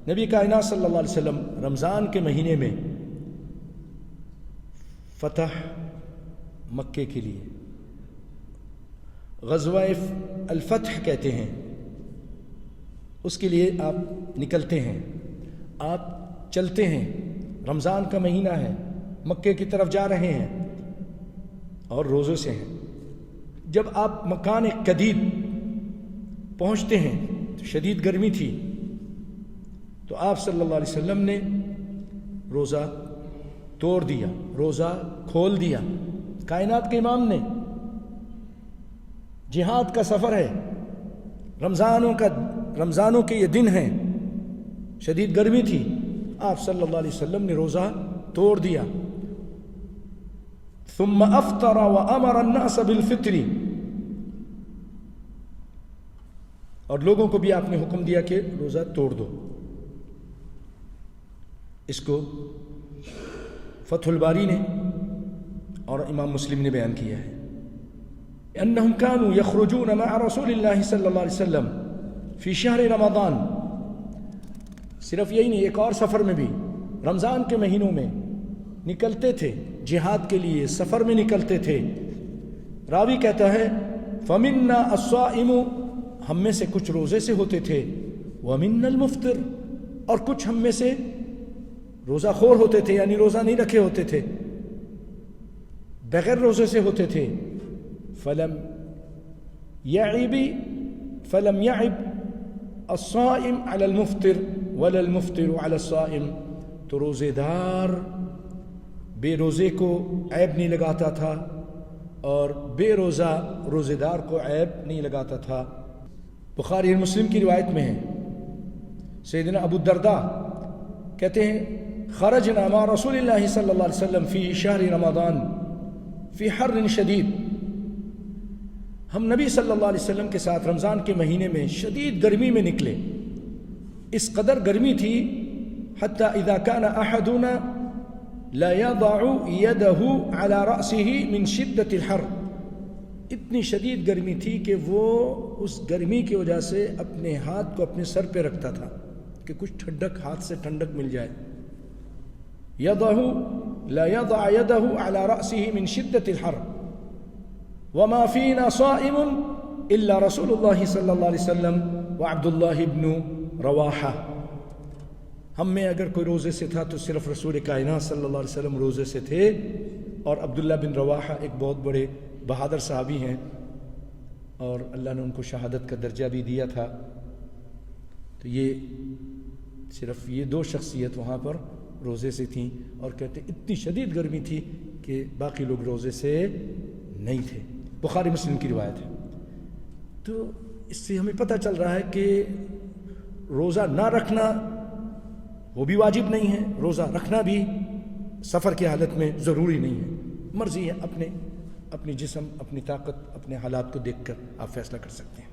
نبی کائنات صلی اللہ علیہ وسلم رمضان کے مہینے میں فتح مکے کے لیے غزوہ الفتح کہتے ہیں، اس کے لیے آپ نکلتے ہیں، آپ چلتے ہیں، رمضان کا مہینہ ہے، مکے کی طرف جا رہے ہیں اور روزے سے ہیں۔ جب آپ مکان قدید پہنچتے ہیں تو شدید گرمی تھی، تو آپ صلی اللہ علیہ وسلم نے روزہ توڑ دیا، روزہ کھول دیا۔ کائنات کے امام نے، جہاد کا سفر ہے، رمضانوں کے یہ دن ہیں، شدید گرمی تھی، آپ صلی اللہ علیہ وسلم نے روزہ توڑ دیا۔ ثم افطر وامر الناس بالفطر، اور لوگوں کو بھی آپ نے حکم دیا کہ روزہ توڑ دو۔ اس کو فتح الباری نے اور امام مسلم نے بیان کیا ہے، انہم كانوا يخرجون مع رسول اللہ صلی اللہ علیہ وسلم فی شہر رمضان۔ صرف یہی نہیں، ایک اور سفر میں بھی رمضان کے مہینوں میں نکلتے تھے، جہاد کے لیے سفر میں نکلتے تھے۔ راوی کہتا ہے فمنا الصائم، ہم میں سے کچھ روزے سے ہوتے تھے، ومنا المفطر، اور کچھ ہم میں سے روزہ خور ہوتے تھے، یعنی روزہ نہیں رکھے ہوتے تھے، بغیر روزے سے ہوتے تھے۔ فلم يعب الصائم على المفطر ولا المفطر على الصائم، تو روزے دار بے روزے کو عیب نہیں لگاتا تھا اور بے روزہ روزے دار کو عیب نہیں لگاتا تھا۔ بخاری اور مسلم کی روایت میں ہے، سیدنا ابو الدرداء کہتے ہیں خرجنا مع رسول اللہ صلی اللہ علیہ وسلم فی شہر رمضان فی حر شدید، ہم نبی صلی اللہ علیہ وسلم کے ساتھ رمضان کے مہینے میں شدید گرمی میں نکلے۔ اس قدر گرمی تھی حتی اذا کان احدنا لا يضع يده على رأسه من شدت الحر، اتنی شدید گرمی تھی کہ وہ اس گرمی کی وجہ سے اپنے ہاتھ کو اپنے سر پہ رکھتا تھا کہ کچھ ٹھنڈک، ہاتھ سے ٹھنڈک مل جائے۔ لا يضع يده على رأسه من شدت الحر وما فينا صائم الا رسول الله صلی اللہ علیہ وسلم وعبد الله بن رواحہ، ہم میں اگر کوئی روزے سے تھا تو صرف رسول کائنات صلی اللہ علیہ وسلم روزے سے تھے، اور عبداللہ بن رواحہ ایک بہت بڑے بہادر صحابی ہیں اور اللہ نے ان کو شہادت کا درجہ بھی دیا تھا۔ تو یہ صرف یہ دو شخصیت وہاں پر روزے سے تھیں، اور کہتے اتنی شدید گرمی تھی کہ باقی لوگ روزے سے نہیں تھے۔ بخاری مسلم کی روایت ہے۔ تو اس سے ہمیں پتہ چل رہا ہے کہ روزہ نہ رکھنا وہ بھی واجب نہیں ہے، روزہ رکھنا بھی سفر کی حالت میں ضروری نہیں ہے، مرضی ہے، اپنے جسم، اپنی طاقت، اپنے حالات کو دیکھ کر آپ فیصلہ کر سکتے ہیں۔